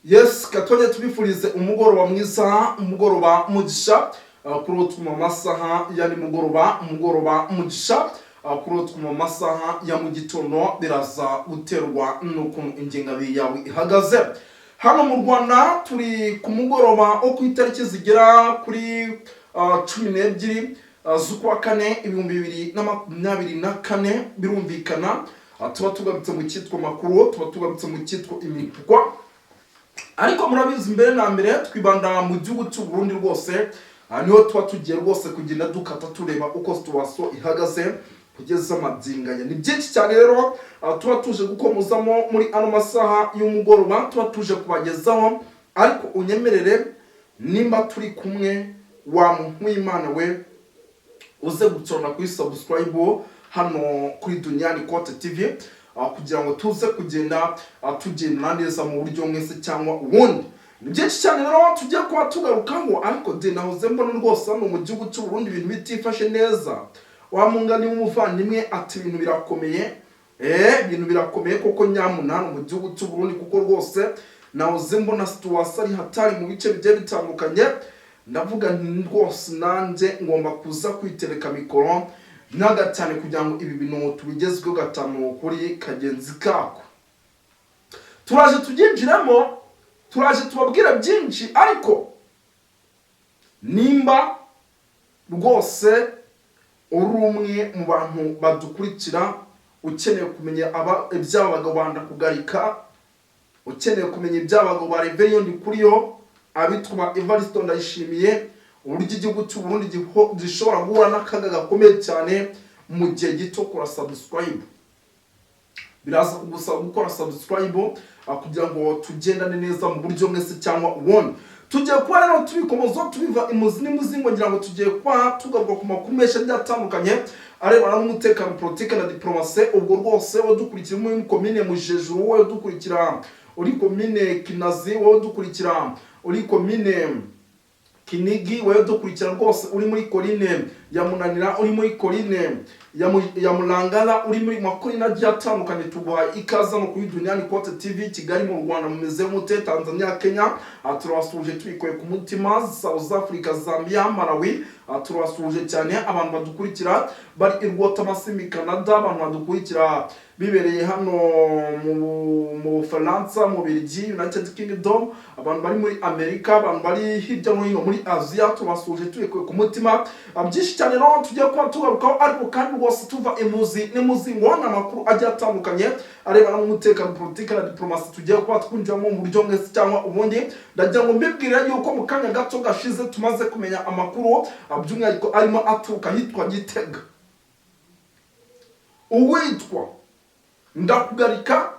Yes, katonye tubifurize umugoroba mwiza, umugoroba mugisha, kuri utuma masaha ya umugoroba mugisha, kuri utuma masaha ya mu gitondo biraza guterwa n'ukuntu ingengabihe yawe ihagaze. Hano mu Rwanda turi ku mugoroba wo ku itariki zigera kuri 12 z'ukwa kane 2024 birumvikana. Tuba tugarutse mu cyitwa makuru, tuba tugarutse mu cyitwa imipukwa. Ariko murabizi mbere na mbere twibanda mu gihugu cy'u Burundi rwose, niho tuba tugiye rwose kugenda dukata tureba uko situation ihagaze kugeza amadzinganya. Ni byinshi cyane rero tuba tuje gukomozamo muri ano masaha y'umugoroba, tuba tuje kubagezaho. Ariko unyemerere nimba turi kumwe wa muntu w'Imana we uze gutsona kuri subscribe hano kuri Duniani Kote TV, kugira ngo tuze kugenda tugenda neza mu buryo mwese cyangwa ubundi. Ni byinshi cyane rero tugiye kuba tugarukaho, ariko de nahoze mbona rwose hano mu gihugu cy'u Burundi ibintu bitifashe neza. Wamungani w'umuvandimwe ati ibintu birakomeye, ibintu birakomeye koko nyamuna hano mu gihugu cy'u Burundi, kuko rwose nahoze mbona situation ari hatari mu bice bigiye bitandukanye. Ndavuga nti rwose nanjye ngomba kuza kwitereka mikoro naga cyane kugira ngo ibi bintu tubigezweho gatanu kuri kagenzi kako. Turaje tuginjiremo, turaje tubabwira byinshi, ariko nimba rwose uri umwe mu bantu badukurikira ukeneye kumenya iby'abagabo banda kugarika, ukeneye kumenya iby'abagabo ba Rebellion kuri yo, abitwa Evariste Ndayishimiye, uburyo igihugu cy'u Burundi gishobora guhura n'akaga gakomeye cyane mu gihe gito, kora subscribe. Biraza kugusaba gukora subscribe kugira ngo tugendane neza mu buryo mwese cyangwa ubundi. Tugiye kuba rero tubikomozo tubiva imuzi n'imuzingo, ngira ngo tugiye kuba tugaruka ku makuru menshi atandukanye arebana n'umutekano, politique na diplomasi. Ubwo rwose wadukurikira muri komine Mujejuru, wowe dukurikira uri komine Kinazi, wowe dukurikira uri komine Kinigi, wowe dukurikira rwose uri muri Koline ya Munanira, uri muri Koline ya Mulangala, uri muri makorina atandukanye. Tubaye ikaza no kuri Duniani Kote TV. Kigali mu Rwanda mumeze mute? Tanzania, Kenya turabasuje twikoye ku mutima. South Africa, Zambia, Malawi turabasuje cyane. Abantu badukurikira bari Rwota, Masimi, Canada, abantu badukurikira bibereye hano mu Faransa, mu Belgium, United Kingdom, abantu bari muri Amerika, abantu bari hirya no hino muri Asia turabasuje twikoye ku mutima. Byinshi cyane rero tugiye kuba tugarukaho, ariko kandi rwose tuva imuzi n'imuzingo n'amakuru agiye atandukanye arebana n'umutekano, politique na diplomasi. Tugiye kuba twinjiramo mu buryo mwese cyangwa ubundi. Ndagira ngo mbibwire yuko mu kanya gato gashize tumaze kumenya amakuru by'umwihariko arimo aturuka hitwa Gitega. Uwitwa Ndakugarika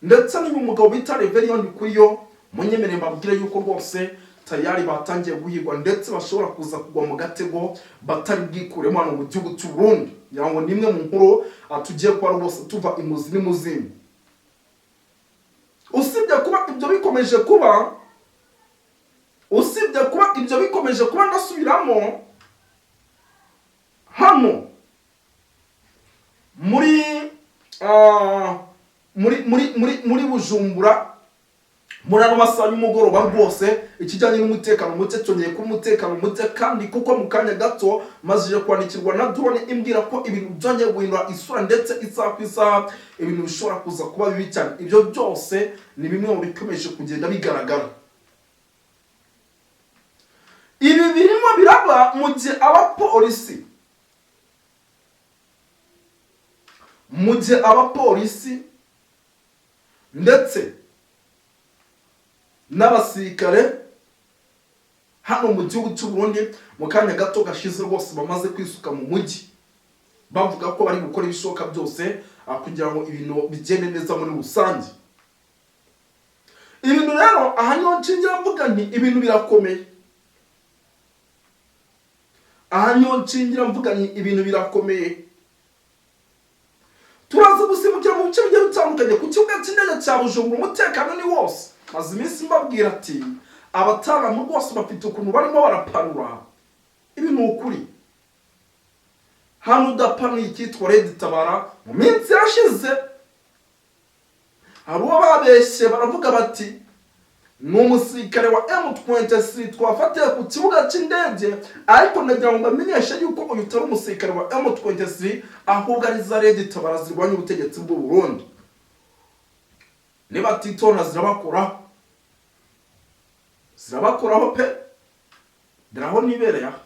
ndetse n'uyu mugabo bita Rebellion kuri yo, munyemerere mbabwire yuko rwose tayari batangiye guhigwa ndetse bashobora kuza kugwa mu gatego batari bwikuremo hano mu gihugu cy'u Burundi. Yango nimwe mu nkuru tugiye kuba rwose tuva imuzi n'imuzingo. Usibye kuba ibyo bikomeje kuba, ndasubiramo hano muri Bujumbura muri ano masaha y'umugoroba rwose ikijyanye n'umutekano muke cyongeye ku umutekano muke, kandi kuko mu kanya gato mazije kwandikirwa na drone imbwira ko ibintu byongeye guhindura isura ndetse isaha ku isaha ibintu bishobora kuza kuba bibi cyane. Ibyo byose ni bimwe mu bikomeje kugenda bigaragara. Ibi birimo biraba mu gihe abapolisi ndetse n'abasirikare hano mu gihugu cy'u Burundi mu kanya gato gashize rwose bamaze kwisuka mu mujyi, bavuga ko bari gukora ibishoboka byose kugira ngo ibintu bigende neza muri rusange. Ibintu rero aha niho nshingira mvuga nti ibintu birakomeye. Ibintu birakomeye. Turaza gusimukira mu bice bigiye bitandukanye ku kibuga cy'indege cya Bujumbura. Umutekano ni wose. Maze iminsi mbabwira ati abataramu rwose bafite ukuntu barimo barapanura ibintu ukuri. Hano udapanuye icyitwa Red Tabara mu minsi yashize hari uwo babeshye baravuga bati ni umusirikare wa M23 twafatiye ku kibuga cy'indege, ariko ndagira ngo mbamenyeshe yuko uyu utari umusirikare wa M23 ahubwo ari za Red Tabara zirwanya ubutegetsi bw'u Burundi. Niba titona zirabakoraho pe, daraho nibereye aha,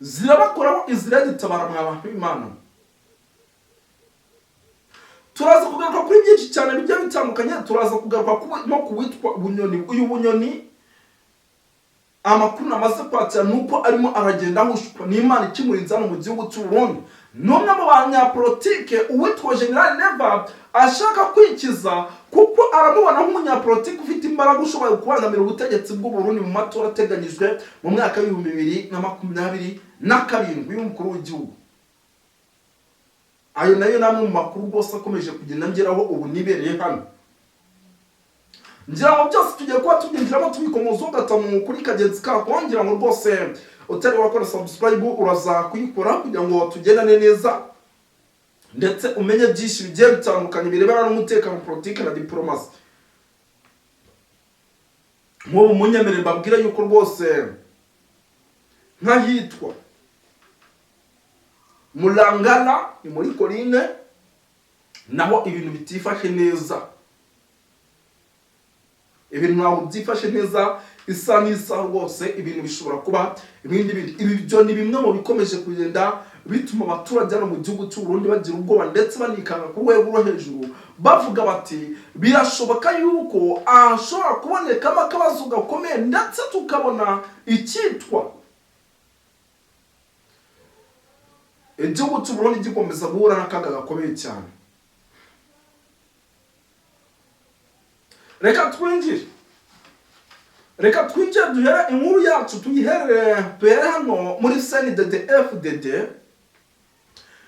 zirabakoraho izi Red Tabara mw'abantu b'Imana. Turaza kugaruka kuri byinshi cyane bijya bitandukanye, turaza kugaruka no kuwitwa Bunyoni. Uyu Bunyoni amakuru namaze kwatira nuko arimo aragenda ahushwa n'Imana ikimurinze hano mu gihugu cy'u Burundi. N'umwe mu banyapolitike uwitwa General Neva ashaka kwikiza, kuko aramubona nk'umunyapolitike ufite imbaraga ushoboye kubangamira ubutegetsi bw'u Burundi mu matora ateganyijwe mu mwaka wa 2027 y'umukuru w'igihugu. Ayo nayo namwe mu makuru bose akomeje kugenda ngeraho ubu nibereye hano. Ngira ngo byose tugiye kuba tubyinjiramo tubikomoza ugatamu kuri Kagenzi ka kongera ngo rwose utari wakora subscribe uraza kuyikora kugira ngo tugendane neza, ndetse umenye byinshi bigiye bitandukanye birebana n'umutekano, politike na diplomasi. Nk'ubu munyemerere mbabwira yuko rwose nk'ahitwa Mulangala ni muri Koline naho ibintu bitifashe neza. Ibintu ntabwo byifashe neza, isa n'isa rwose, ibintu bishobora kuba ibindi bintu. Ibi byo ni bimwe mu bikomeje kugenda bituma abaturage hano mu gihugu cy'u Burundi bagira ubwoba ndetse banikanga ku rwego rwo hejuru, bavuga bati birashoboka yuko ashobora kubonekamo akabazo gakomeye, ndetse tukabona icyitwa igihugu cy'u Burundi gikomeza guhura n'akaga gakomeye cyane. Reka twinjire duhere inkuru yacu tuyihere hano muri CNDD-FDD.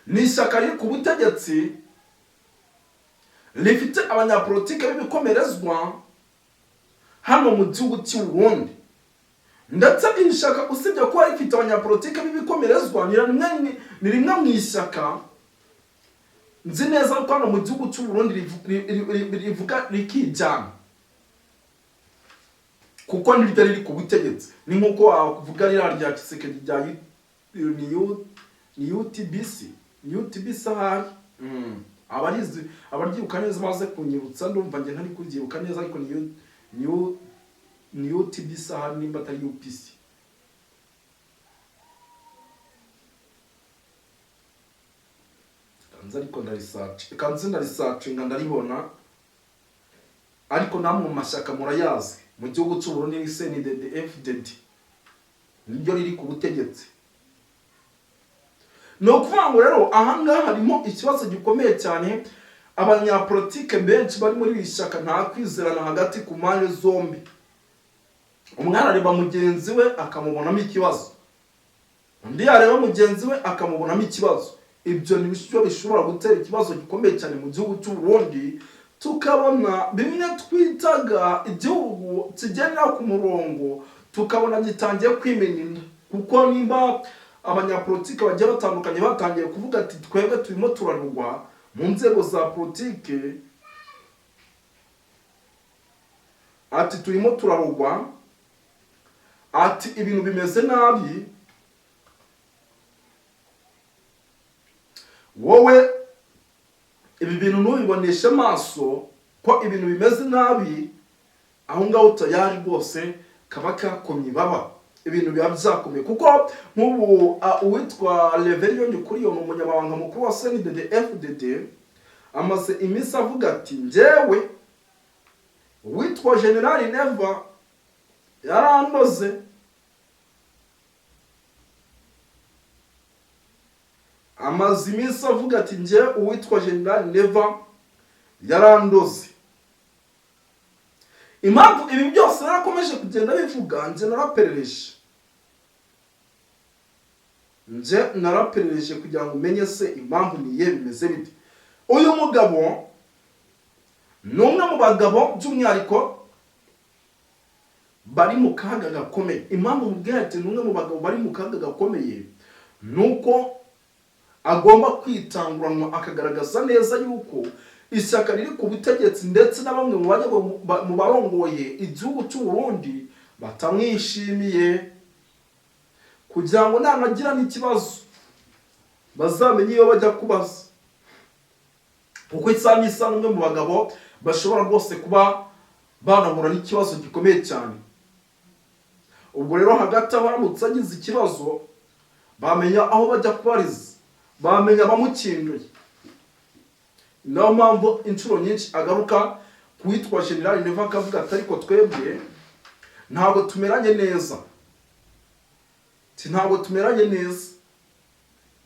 Ni ishyaka riri ku butegetsi rifite abanyapolitike b'ibikomerezwa hano mu gihugu cy'u Burundi, ndetse iri shyaka usibye kuba rifite abanyapolitike b'ibikomerezwa ni rimwe mu ishyaka nzi neza ko hano mu gihugu cy'u Burundi rivuga rikijyana, kuko niryo riri ku butegetsi. Ni nk'uko wavuga rya Kisekedi rya UTBC ahari. Abaryibuka neza maze kunyibutsa, ndumva nge ntari kubyibuka neza, ariko ni UTBC ahari nimba atari UPC. Ariko ndarisacinga ndaribona, ariko namwe mu mashyaka murayazi mu gihugu cy'u Burundi ni CNDD-FDD niryo riri ku butegetsi. No kuvuga ngo rero ahangaha harimo ikibazo gikomeye cyane. Abanyapolitike benshi bari muri iri shyaka nta kwizerana hagati ku mpande zombi. Umwana areba mugenzi we akamubonamo ikibazo, undi yareba mugenzi we akamubonamo ikibazo. Ibyo ni byo bishobora gutera ikibazo gikomeye cyane mu gihugu cy'u Burundi, tukabona bimwe twitaga igihugu kigendera ku murongo tukabona gitangiye kwimenyera, kuko nimba abanyapolitike bagiye batandukanye batangiye kuvuga ati twebwe turimo turarugwa mu nzego za politike, ati turimo turarugwa, ati ibintu bimeze nabi, wowe ibi bintu nubibonesha amaso ko ibintu bimeze nabi, aho ngaho tayari rwose kaba kakomye baba ibintu biba byakomeye. Kuko nk'ubu uwitwa Reverien Ndikuriyo ni umunyamabanga mukuru wa CNDD-FDD amaze iminsi avuga ati njyewe uwitwa General Neva yarandoze. Amaze iminsi avuga ati njye uwitwa General Neva yarandoze. Impamvu ibi byose narakomeje kugenda bivuga, nje naraperereje kugira ngo umenye se impamvu niye bimeze bite. Uyu mugabo ni umwe mu bagabo by'umwihariko bari mu kaga gakomeye. Impamvu mubwira ati ni umwe mu bagabo bari mu kaga gakomeye nuko agomba kwitanguranwa akagaragaza neza yuko ishyaka riri ku butegetsi ndetse na bamwe mu barongoye igihugu cy'u Burundi batamwishimiye, kugira ngo nanagira n'ikibazo bazamenye iyo bajya kubaza, kuko isa n'isa n'umwe mu bagabo bashobora rwose kuba banahura n'ikibazo gikomeye cyane. Ubwo rero hagati aho aramutse agize ikibazo bamenya aho bajya kubariza, bamenya abamukinduye. Niyo mpamvu inshuro nyinshi agaruka kuwitwa General Neva akavuga ati ariko twebwe ntabwo tumeranye neza, ntabwo tumeranye neza.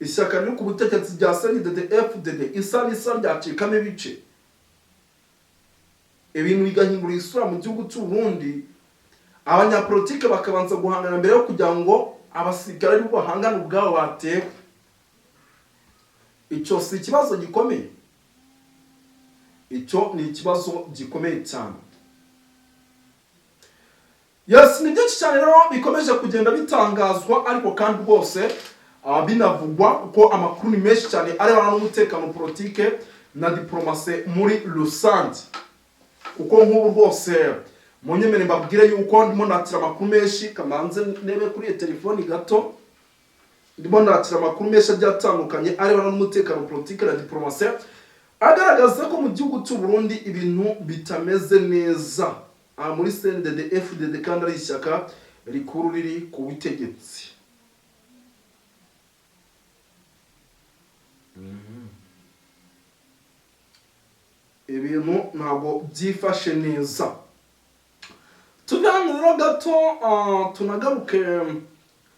Ishyaka riri ku butegetsi rya CNDD-FDD isa n'isa ryacikamo ibice, ibintu bigahindura isura mu gihugu cy'u Burundi. Abanyapolitike bakabanza guhangana mbere yo kugira ngo abasirikare aribo bahangana ubwabo batewe. Icyo si ikibazo gikomeye, icyo ni ikibazo gikomeye cyane. Yes, ni byinshi cyane rero bikomeje kugenda bitangazwa, ariko kandi rwose binavugwa kuko amakuru ni menshi cyane arebana n'umutekano, politike na diplomasi muri rusange. Kuko nk'ubu rwose munyemere mbabwire yuko ndimo natira amakuru menshi, kamanze nebe kuri telefoni gato, ndimo natira amakuru menshi agiye atandukanye arebana n'umutekano, politike na diplomasi, agaragaza ko mu gihugu cy'u Burundi ibintu bitameze neza muri CNDD-FDD, kandi ari ishyaka rikuru riri ku butegetsi. Ibintu ntabwo byifashe neza. Tuganira gato tunagaruke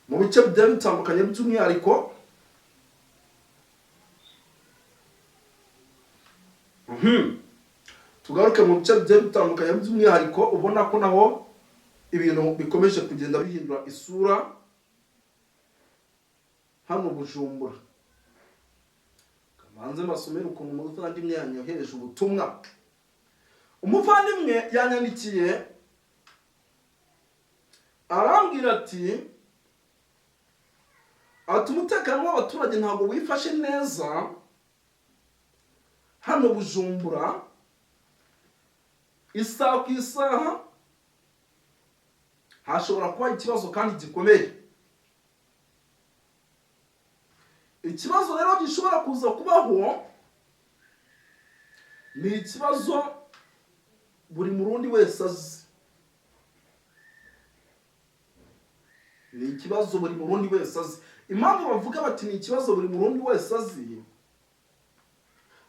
mu bice bigiye bitandukanye by'umwihariko tugaruke mu bice bigiye bitandukanye by'umwihariko ubona ko naho ibintu bikomeje kugenda bihindura isura hano Bujumbura. Kamanze mbasomera ukuntu umuvandimwe yanyohereje ubutumwa. Umuvandimwe yanyandikiye arambwira ati umutekano w'abaturage ntabwo wifashe neza hano Bujumbura, isaha ku isaha hashobora kuba ikibazo kandi gikomeye. Ikibazo rero gishobora kuza kubaho ni ikibazo buri murundi wese azi. Ni ikibazo buri murundi wese azi. Impamvu bavuga bati ni ikibazo buri murundi wese azi,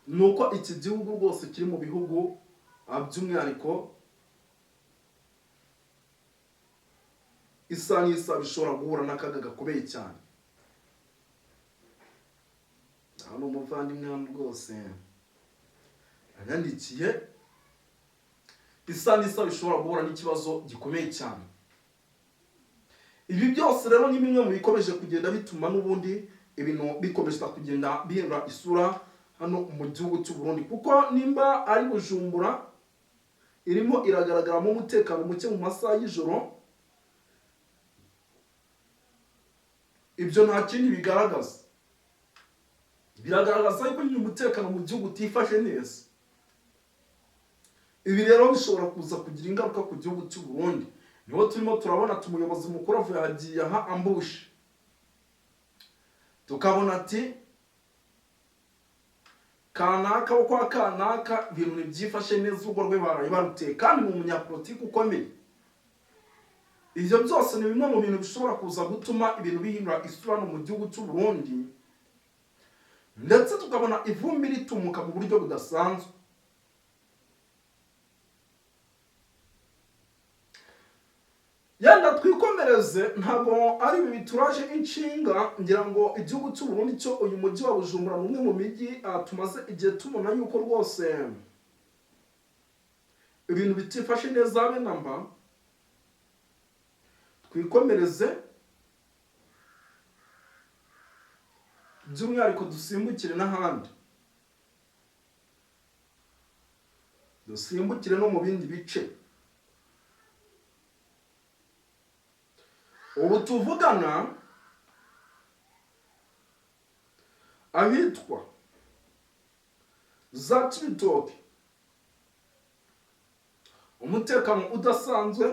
nuko iki gihugu rwose kiri mu bihugu by'umwihariko isa n'isa bishobora guhura n'akaga gakomeye cyane. Hano umuvandimwe hano rwose yanyandikiye isa n'isa bishobora guhura n'ikibazo gikomeye cyane. Ibi byose rero ni bimwe mu bikomeje kugenda bituma n'ubundi ibintu bikomeje kugenda bihindura isura hano mu gihugu cy'u Burundi, kuko nimba ari Bujumbura irimo iragaragaramo umutekano muke mu masaha y'ijoro, ibyo nta kindi bigaragaza. Biragaragaza ko umutekano mu gihugu utifashe neza. Ibi rero bishobora kuza kugira ingaruka ku gihugu cy'u Burundi. Niho turimo turabona umuyobozi mukuru avuye hagiye aha ambush, tukabona ati kanaka wo kwa kanaka ibintu ntibyifashe neza, ubwo rwe baraye baruteye kandi mu munyapolitiki ukomeye. Ibyo byose ni bimwe mu bintu bishobora kuza gutuma ibintu bihindura isura mu gihugu cy'u Burundi, ndetse tukabona ivumbi ritumuka mu buryo budasanzwe. Yenda twikomereze, ntabwo ari ibi bituraje inshinga. Ngira ngo igihugu cy'u Burundi cyo uyu mujyi wa Bujumbura numwe mu mijyi tumaze igihe tubona yuko rwose ibintu bitifashe neza habe namba. Twikomereze by'umwihariko dusimbukire n'ahandi, dusimbukire no mu bindi bice. Ubu tuvugana ahitwa za Cibitoke, umutekano udasanzwe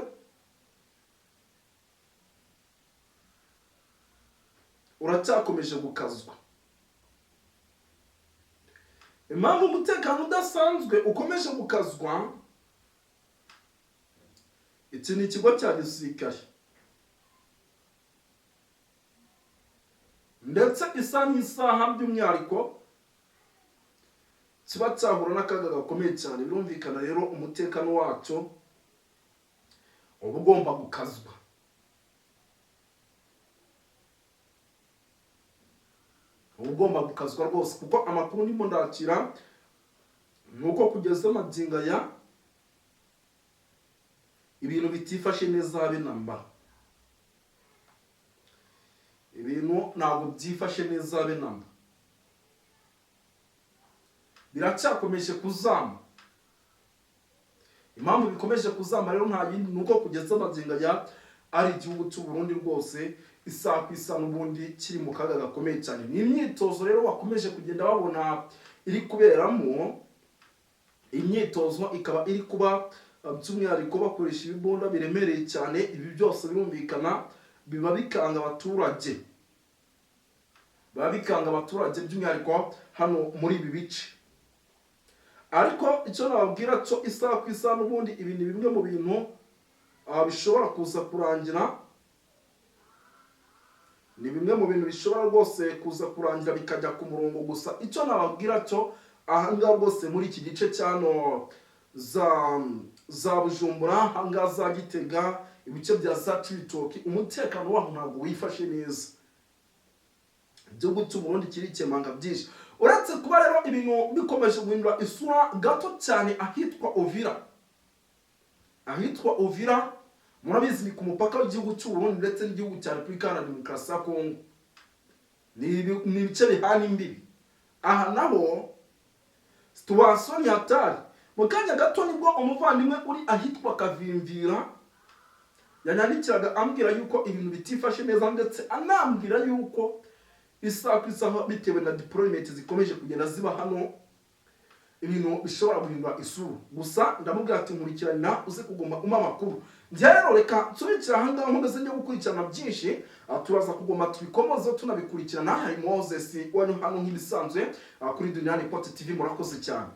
uracyakomeje gukazwa. Impamvu umutekano udasanzwe ukomeje gukazwa, iki ni ikigo cya gisirikare, ndetse isaha n'isaha by'umwihariko kiba cyahura n'akaga gakomeye cyane. Birumvikana rero umutekano wacyo uba ugomba gukazwa. Uba ugomba gukazwa rwose, kuko amakuru ndimo ndakira nuko kugeza magingo aya ibintu bitifashe neza habe namba. Ibintu ntabwo byifashe neza habe namba, biracyakomeje kuzamba. Impamvu bikomeje kuzamba rero nta yindi nuko kugeza magingo aya ari igihugu cy'u Burundi rwose isaha ku isaha n'ubundi kiri mu kaga gakomeye cyane. Ni imyitozo rero wakomeje kugenda babona iri kuberamo. Imyitozo ikaba iri kuba by'umwihariko bakoresha ibibunda biremereye cyane. Ibi byose birumvikana biba bikanga abaturage, by'umwihariko hano muri ibi bice. Ariko icyo nababwira cyo isaha ku isaha n'ubundi ibi ni bimwe mu bintu bishobora kuza kurangira. Ni bimwe mu bintu bishobora rwose kuza kurangira bikajya ku murongo. Gusa icyo nababwira cyo ahangaha rwose muri iki gice cyano za Bujumbura, ahangaha za Gitega, ibice bya za Cibitoke, umutekano waho ntabwo wifashe neza. Igihugu cy'u Burundi kirikemanga byinshi. Uretse kuba rero ibintu bikomeje guhindura isura gato cyane ahitwa Uvira, murabizi ni ku mupaka w'igihugu cy'u Burundi ndetse n'igihugu cya Repubulika Iharanira Demokarasi ya Kongo. Ni ibice bihana imbibi. Aha naho situation ni hatari. Mu kanya gato nibwo umuvandimwe uri ahitwa Kavimvira yanyandikiraga ambwira yuko ibintu bitifashe neza, ndetse anambwira yuko isaha ku isaha bitewe na deployment zikomeje kugenda ziba hano ibintu bishobora guhindura isura. Gusa ndamubwira ati nkurikirana uze kugomba umpa amakuru. Njye rero reka nsubikira ahangaha nkomeze njye gukurikirana byinshi, turaza kugomba tubikomoze tunabikurikirana. Hari Moses wano hano nk'ibisanzwe kuri Duniani Pot TV. Murakoze cyane.